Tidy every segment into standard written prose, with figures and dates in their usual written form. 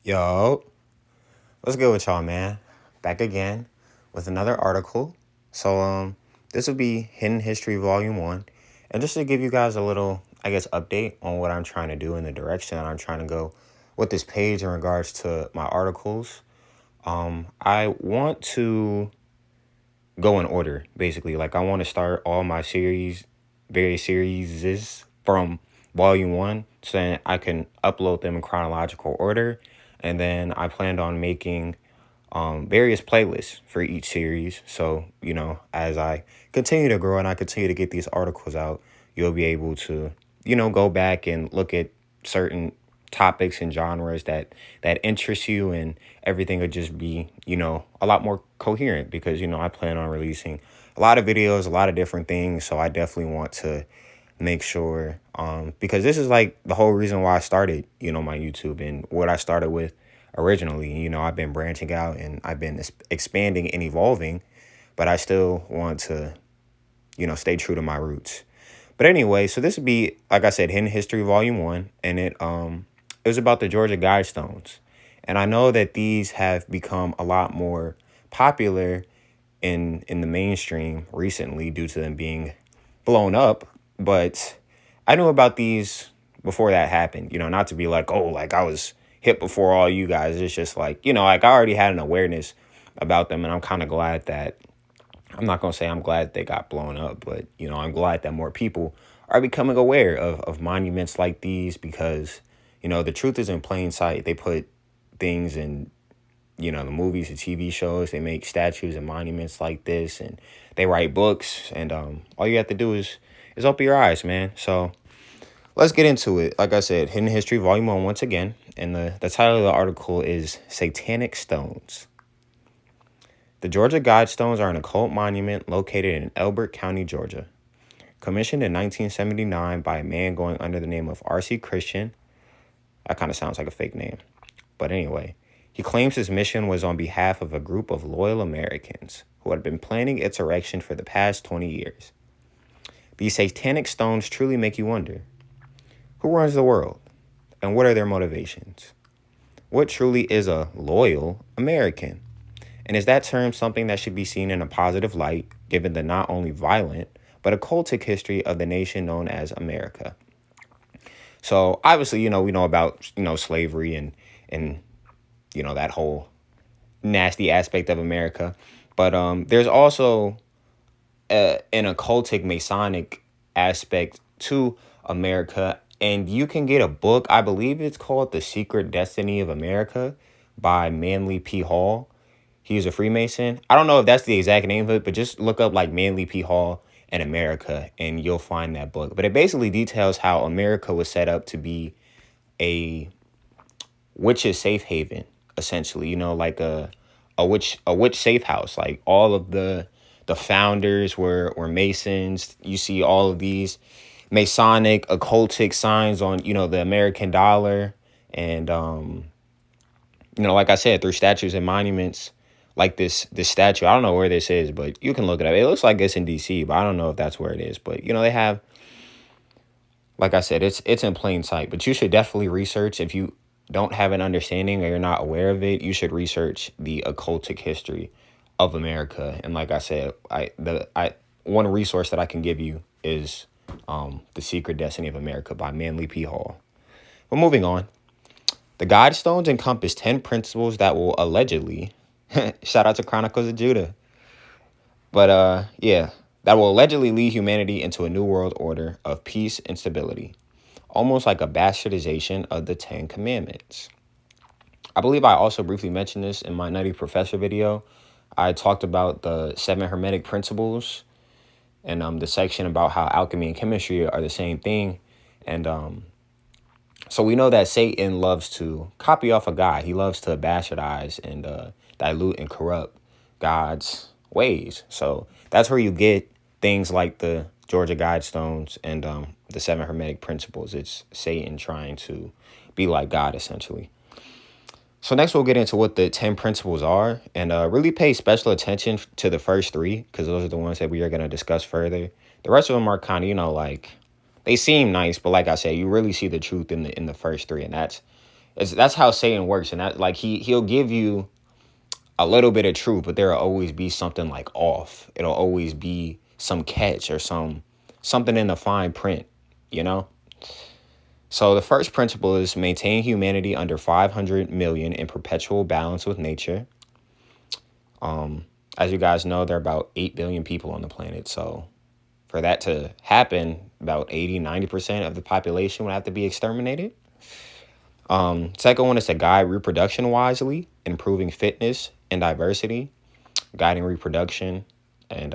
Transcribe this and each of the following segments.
Yo, what's good with y'all, man? Back again with another article. This will be Hidden History Volume 1. And just to give you guys a little, update on what I'm trying to do in the direction that I'm trying to go with this page in regards to my articles. I want to go in order, basically. Like, I want to start all my various series from Volume 1 so that I can upload them in chronological order. And then I planned on making various playlists for each series. So, as I continue to grow and I continue to get these articles out, you'll be able to, go back and look at certain topics and genres that interest you, and everything would just be, a lot more coherent because, I plan on releasing a lot of videos, a lot of different things. So I definitely want to make sure, because this is like the whole reason why I started, my YouTube and what I started with originally. I've been branching out and I've been expanding and evolving, but I still want to, stay true to my roots. But anyway, so this would be, like I said, Hidden History Volume 1, and it was about the Georgia Guidestones. And I know that these have become a lot more popular in the mainstream recently due to them being blown up, but I knew about these before that happened, not to be like, oh, like I was hit before all you guys. It's just like, like I already had an awareness about them, and I'm kind of glad that, I'm not going to say I'm glad they got blown up, but, I'm glad that more people are becoming aware of monuments like these because, the truth is in plain sight. They put things in, the movies and TV shows. They make statues and monuments like this, and they write books, and all you have to do is open your eyes, man. So let's get into it. Like I said, Hidden History Volume 1 once again, and the title of the article is Satanic Stones. The Georgia Guidestones are an occult monument located in Elbert County, Georgia. Commissioned in 1979 by a man going under the name of R.C. Christian. That kind of sounds like a fake name. But anyway, he claims his mission was on behalf of a group of loyal Americans who had been planning its erection for the past 20 years. These satanic stones truly make you wonder, who runs the world, and what are their motivations? What truly is a loyal American? And is that term something that should be seen in a positive light, given the not only violent, but occultic history of the nation known as America? So obviously, we know about, slavery and that whole nasty aspect of America. But there's also an occultic Masonic aspect to America. And you can get a book, I believe it's called The Secret Destiny of America by Manly P. Hall. He's a Freemason. I don't know if that's the exact name of it, but just look up like Manly P. Hall and America, and you'll find that book. But it basically details how America was set up to be a witch's safe haven, essentially. Like a witch safe house. Like all of the founders were Masons. You see all of these Masonic occultic signs on the American dollar, and like I said, through statues and monuments like this statue. I don't know where this is, but you can look it up. It looks like it's in DC, but I don't know if that's where it is. But they have, like I said, it's in plain sight. But you should definitely research. If you don't have an understanding or you're not aware of it, you should research the occultic history of America. And like I said, one resource that I can give you is The Secret Destiny of America by Manly P. Hall. But moving on. The Guidestones encompass 10 principles that will allegedly, shout out to Chronicles of Judah, but that will allegedly lead humanity into a new world order of peace and stability, almost like a bastardization of the 10 Commandments. I believe I also briefly mentioned this in my Nutty Professor video. I talked about the 7 Hermetic principles and the section about how alchemy and chemistry are the same thing. And so we know that Satan loves to copy off of God. He loves to bastardize and dilute and corrupt God's ways. So that's where you get things like the Georgia Guidestones and the 7 Hermetic principles. It's Satan trying to be like God, essentially. So next we'll get into what the 10 principles are, and really pay special attention to the first 3, because those are the ones that we are going to discuss further. The rest of them are kind of, like, they seem nice, but like I said, you really see the truth in the first 3, and that's, That's how Satan works, and that like he'll give you a little bit of truth, but there'll always be something like off. It'll always be some catch or something in the fine print, you know? So the first principle is maintain humanity under 500 million in perpetual balance with nature. As you guys know, there are about 8 billion people on the planet. So for that to happen, about 80-90% of the population would have to be exterminated. Second one is to guide reproduction wisely, improving fitness and diversity, guiding reproduction. And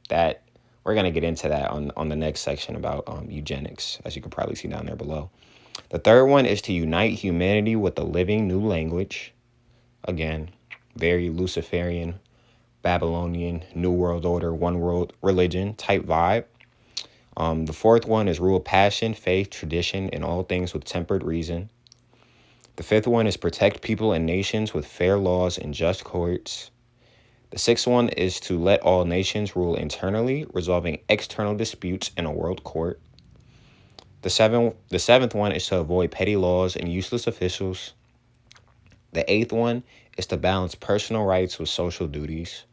that we're going to get into that on the next section about eugenics, as you can probably see down there below. The third one is to unite humanity with a living new language. Again, very Luciferian, Babylonian, New World Order, one world religion type vibe. The fourth one is rule passion, faith, tradition, and all things with tempered reason. The fifth one is protect people and nations with fair laws and just courts. The sixth one is to let all nations rule internally, resolving external disputes in a world court. The seventh one is to avoid petty laws and useless officials. The eighth one is to balance personal rights with social duties.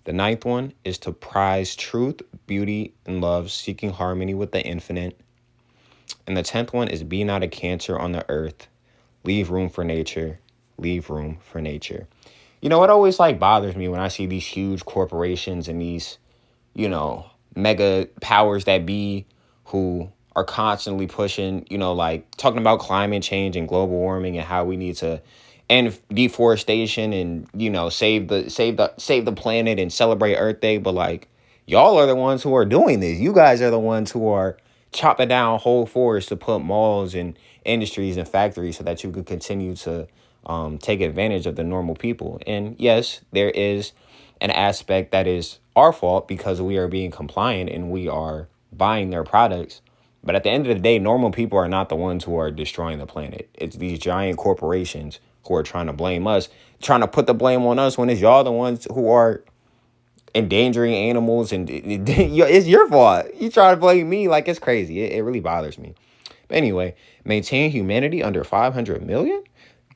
The ninth one is to prize truth, beauty, and love, seeking harmony with the infinite. And the 10th one is be not a cancer on the earth. Leave room for nature. Leave room for nature. You know, it always like bothers me when I see these huge corporations and these, you know, mega powers that be who are constantly pushing, you know, like talking about climate change and global warming and how we need to end deforestation and, you know, save the planet and celebrate Earth Day. But like, y'all are the ones who are doing this. You guys are the ones who are chopping down whole forests to put malls and industries and factories so that you can continue to take advantage of the normal people. And yes, there is an aspect that is our fault because we are being compliant and we are buying their products. But at the end of the day, normal people are not the ones who are destroying the planet. It's these giant corporations who are trying to blame us, trying to put the blame on us when it's y'all the ones who are endangering animals. And it's your fault. You try to blame me like it's crazy. It really bothers me. But anyway, maintain humanity under 500 million,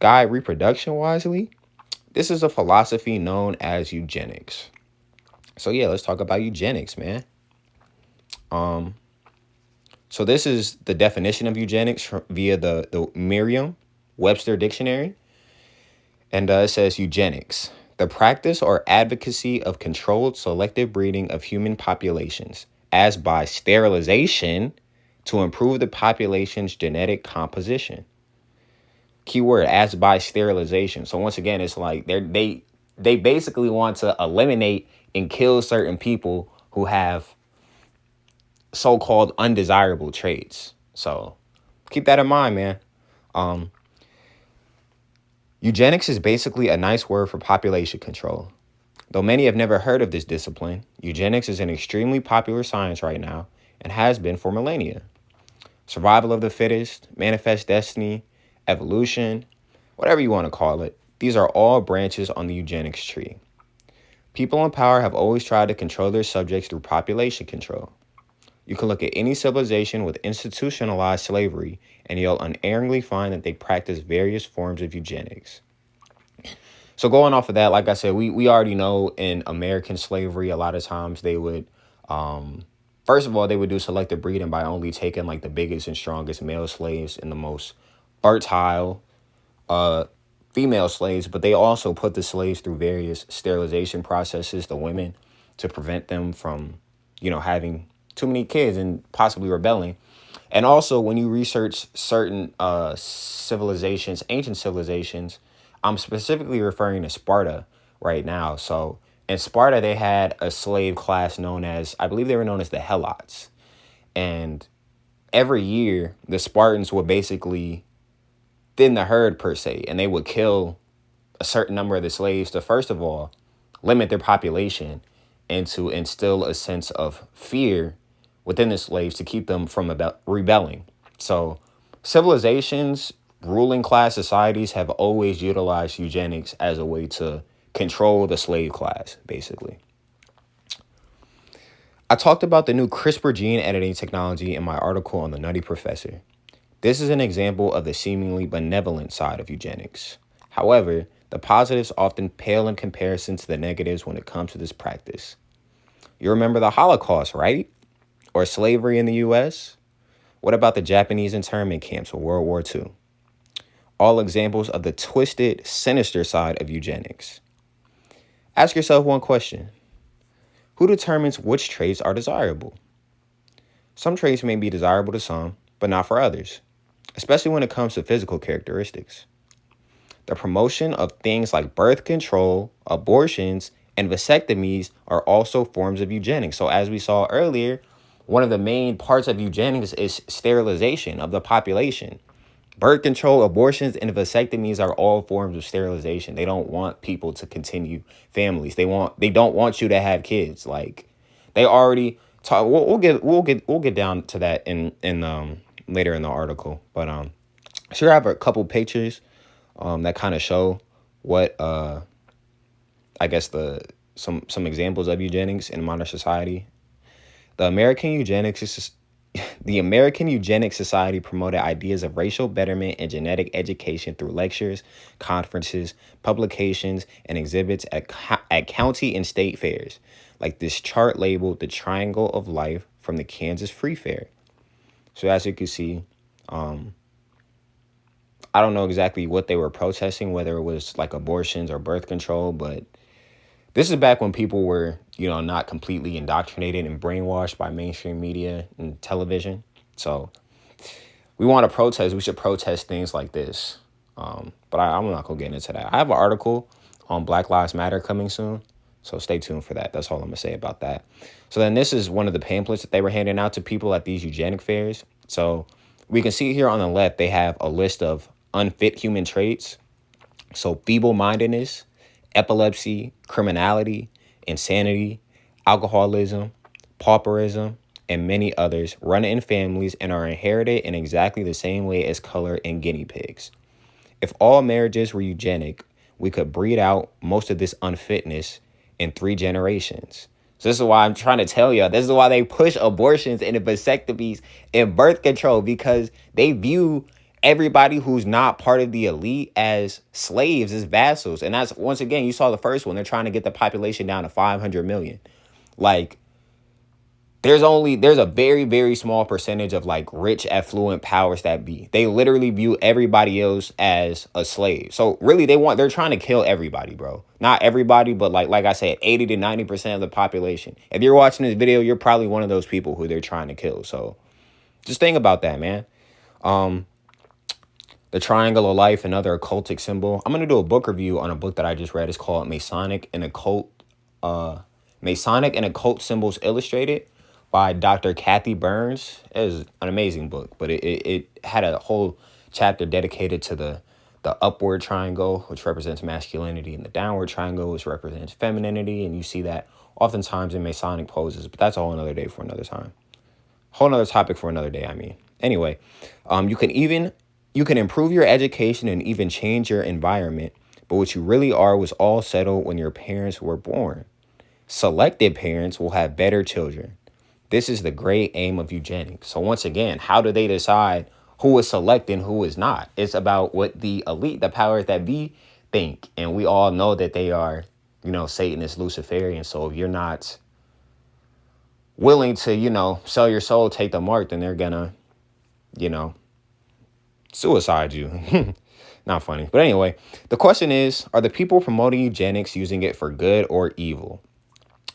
guide reproduction wisely. This is a philosophy known as eugenics. So yeah, let's talk about eugenics, man. So this is the definition of eugenics via the Merriam-Webster dictionary. And it says eugenics, the practice or advocacy of controlled selective breeding of human populations, as by sterilization to improve the population's genetic composition. Keyword, as by sterilization. So once again, it's like they basically want to eliminate and kill certain people who have so-called undesirable traits. So keep that in mind, man. Eugenics is basically a nice word for population control. Though many have never heard of this discipline, eugenics is an extremely popular science right now and has been for millennia. Survival of the fittest, manifest destiny, evolution, whatever you want to call it, these are all branches on the eugenics tree. People in power have always tried to control their subjects through population control. You can look at any civilization with institutionalized slavery, and you'll unerringly find that they practice various forms of eugenics. So going off of that, like I said, we already know in American slavery, a lot of times they would, first of all, they would do selective breeding by only taking like the biggest and strongest male slaves and the most fertile female slaves. But they also put the slaves through various sterilization processes, the women, to prevent them from, you know, having too many kids and possibly rebelling. And also when you research certain civilizations, ancient civilizations, I'm specifically referring to Sparta right now. So in Sparta, they had a slave class known as, I believe they were known as the Helots. And every year the Spartans would basically thin the herd per se, and they would kill a certain number of the slaves to, first of all, limit their population and to instill a sense of fear within the slaves to keep them from rebelling. So civilizations, ruling class societies have always utilized eugenics as a way to control the slave class, basically. I talked about the new CRISPR gene editing technology in my article on the Nutty Professor. This is an example of the seemingly benevolent side of eugenics. However, the positives often pale in comparison to the negatives when it comes to this practice. You remember the Holocaust, right? Or slavery in the US? What about the Japanese internment camps of World War II? All examples of the twisted, sinister side of eugenics. Ask yourself one question. Who determines which traits are desirable? Some traits may be desirable to some, but not for others, especially when it comes to physical characteristics. The promotion of things like birth control, abortions, and vasectomies are also forms of eugenics. So as we saw earlier, one of the main parts of eugenics is sterilization of the population. Birth control, abortions, and vasectomies are all forms of sterilization. They don't want people to continue families. They don't want you to have kids. Like they already talk. We'll get down to that in later in the article. But sure, I have a couple pictures that kind of show what I guess some examples of eugenics in modern society. The American Eugenics Society promoted ideas of racial betterment and genetic education through lectures, conferences, publications, and exhibits at county and state fairs, like this chart labeled the Triangle of Life from the Kansas Free Fair. So as you can see, I don't know exactly what they were protesting, whether it was like abortions or birth control, but this is back when people were, not completely indoctrinated and brainwashed by mainstream media and television. So we want to protest. We should protest things like this. But I'm not going to get into that. I have an article on Black Lives Matter coming soon. So stay tuned for that. That's all I'm going to say about that. So then this is one of the pamphlets that they were handing out to people at these eugenic fairs. So we can see here on the left, they have a list of unfit human traits. So feeble-mindedness, epilepsy, criminality, insanity, alcoholism, pauperism, and many others run in families and are inherited in exactly the same way as color and guinea pigs. If all marriages were eugenic, we could breed out most of this unfitness in 3 generations. So this is why I'm trying to tell you, this is why they push abortions and vasectomies and birth control, because they view everybody who's not part of the elite as slaves, as vassals. And that's, once again, you saw the first one. They're trying to get the population down to 500 million. Like, there's a very, very small percentage of like rich, affluent powers that be. They literally view everybody else as a slave. So really they're trying to kill everybody, bro. Not everybody, but like I said, 80 to 90% of the population. If you're watching this video, you're probably one of those people who they're trying to kill. So just think about that, man. The Triangle of Life, another occultic symbol. I'm going to do a book review on a book that I just read. It's called Masonic and Occult Symbols Illustrated by Dr. Kathy Burns. It is an amazing book, but it had a whole chapter dedicated to the upward triangle, which represents masculinity, and the downward triangle, which represents femininity. And you see that oftentimes in Masonic poses, but that's a whole another day for another time. Whole another topic for another day, I mean. Anyway, you can improve your education and even change your environment, but what you really are was all settled when your parents were born. Selected parents will have better children. This is the great aim of eugenics. So once again, how do they decide who is selected and who is not? It's about what the elite, the powers that be, think. And we all know that they are, Satanist, Luciferian. So if you're not willing to, sell your soul, take the mark, then they're gonna, suicide you. Not funny. But anyway, the question is, are the people promoting eugenics using it for good or evil?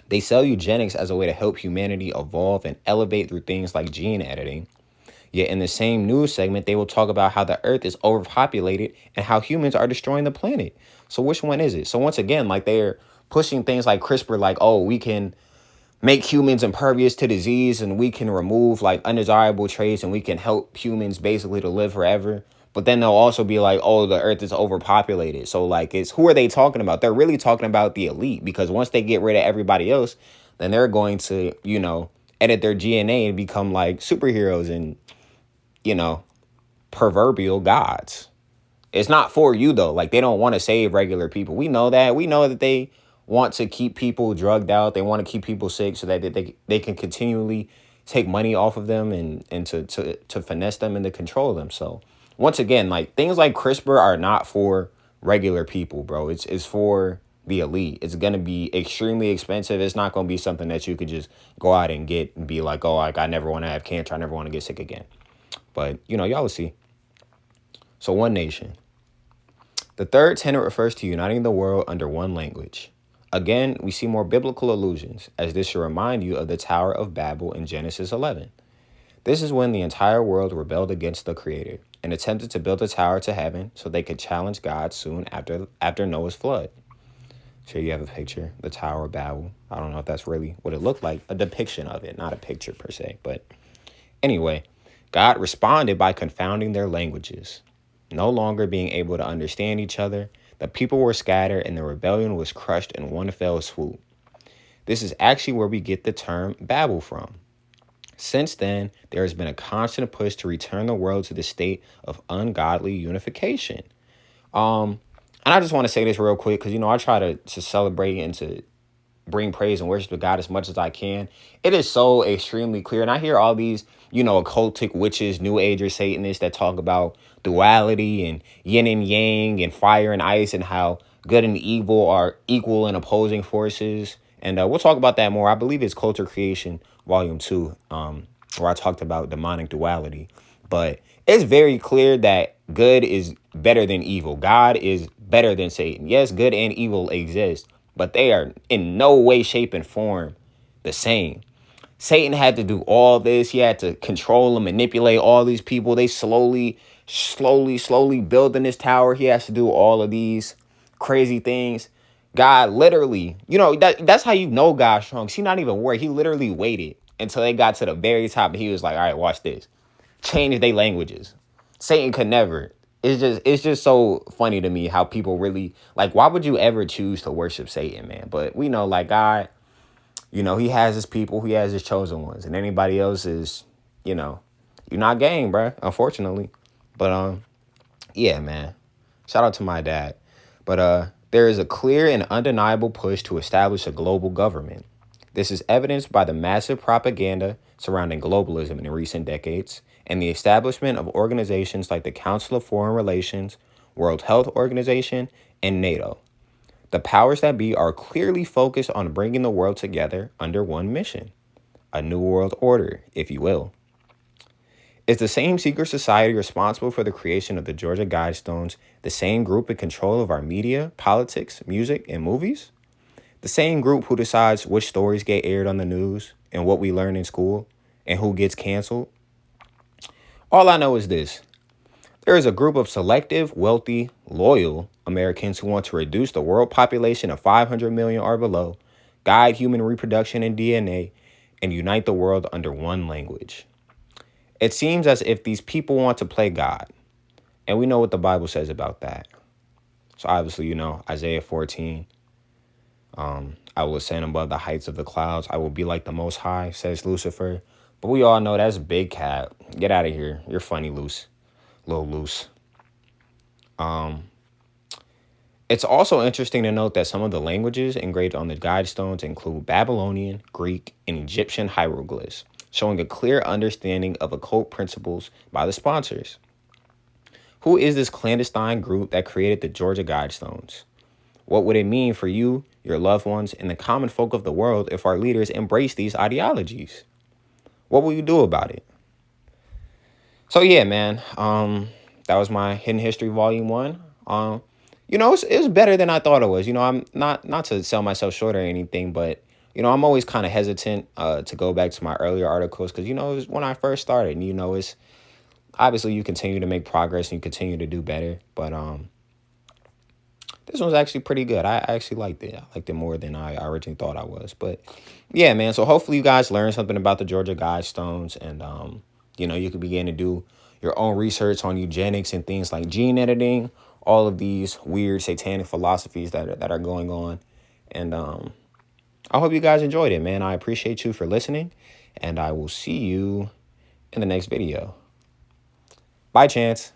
They sell eugenics as a way to help humanity evolve and elevate through things like gene editing. Yet in the same news segment, they will talk about how the earth is overpopulated and how humans are destroying the planet. So which one is it? So once again, like they're pushing things like CRISPR, like, oh, we can make humans impervious to disease and we can remove like undesirable traits and we can help humans basically to live forever. But then they'll also be like, oh, the earth is overpopulated. So like, who are they talking about? They're really talking about the elite, because once they get rid of everybody else, then they're going to, edit their DNA and become like superheroes and, proverbial gods. It's not for you though. Like, they don't want to save regular people. We know that. We know that they want to keep people drugged out. They want to keep people sick so that they can continually take money off of them and to finesse them and to control them. So once again, like things like CRISPR are not for regular people, bro. It's for the elite. It's gonna be extremely expensive. It's not gonna be something that you could just go out and get and be like, oh, like I never want to have cancer. I never want to get sick again. But y'all will see. So one nation. The third tenet refers to uniting the world under one language. Again, we see more biblical allusions, as this should remind you of the Tower of Babel in Genesis 11. This is when the entire world rebelled against the Creator and attempted to build a tower to heaven so they could challenge God soon after Noah's flood. So you have a picture, the Tower of Babel. I don't know if that's really what it looked like, a depiction of it, not a picture per se. But anyway, God responded by confounding their languages. No longer being able to understand each other, the people were scattered and the rebellion was crushed in one fell swoop. This is actually where we get the term Babel from. Since then, there has been a constant push to return the world to the state of ungodly unification. And I just want to say this real quick because, I try to celebrate and to bring praise and worship to God as much as I can. It is so extremely clear. And I hear all these, occultic witches, new agers, Satanists that talk about duality and yin and yang and fire and ice and how good and evil are equal and opposing forces. And we'll talk about that more. I believe it's Culture Creation Volume 2, where I talked about demonic duality. But it's very clear that good is better than evil. God is better than Satan. Yes, good and evil exist, but they are in no way, shape, and form the same. Satan had to do all this. He had to control and manipulate all these people. They slowly building this tower. He has to do all of these crazy things. God literally, that's how you know God's strong. He's not even worried. He literally waited until they got to the very top. And he was like, all right, watch this. Change their languages. Satan could never. It's just so funny to me how people really, like, why would you ever choose to worship Satan, man? But we know, like, God, he has his people, he has his chosen ones, and anybody else is, you're not gang, bro, unfortunately. But, yeah, man, shout out to my dad. But there is a clear and undeniable push to establish a global government. This is evidenced by the massive propaganda surrounding globalism in recent decades and the establishment of organizations like the Council of Foreign Relations, World Health Organization, and NATO. The powers that be are clearly focused on bringing the world together under one mission, a new world order, if you will. Is the same secret society responsible for the creation of the Georgia Guidestones the same group in control of our media, politics, music, and movies? The same group who decides which stories get aired on the news and what we learn in school and who gets canceled? All I know is this. There is a group of selective, wealthy, loyal Americans who want to reduce the world population of 500 million or below, guide human reproduction and DNA, and unite the world under one language. It seems as if these people want to play God, and we know what the Bible says about that. So obviously, Isaiah 14, I will ascend above the heights of the clouds. I will be like the Most High, says Lucifer. But we all know that's big cat. Get out of here. You're funny, loose. Little loose. It's also interesting to note that some of the languages engraved on the guidestones include Babylonian, Greek, and Egyptian hieroglyphs, showing a clear understanding of occult principles by the sponsors. Who is this clandestine group that created the Georgia Guidestones? What would it mean for you, your loved ones, and the common folk of the world if our leaders embrace these ideologies? What will you do about it? So yeah, man, that was my Hidden History Volume 1. It's better than I thought it was. I'm not to sell myself short or anything, but, I'm always kind of hesitant to go back to my earlier articles because, it was when I first started. And, it's obviously you continue to make progress and you continue to do better. But this one's actually pretty good. I actually liked it. I liked it more than I originally thought I was. But yeah, man. So hopefully you guys learned something about the Georgia Guidestones and, you could begin to do your own research on eugenics and things like gene editing, all of these weird satanic philosophies that are going on. And I hope you guys enjoyed it, man. I appreciate you for listening, and I will see you in the next video. Bye, Chance.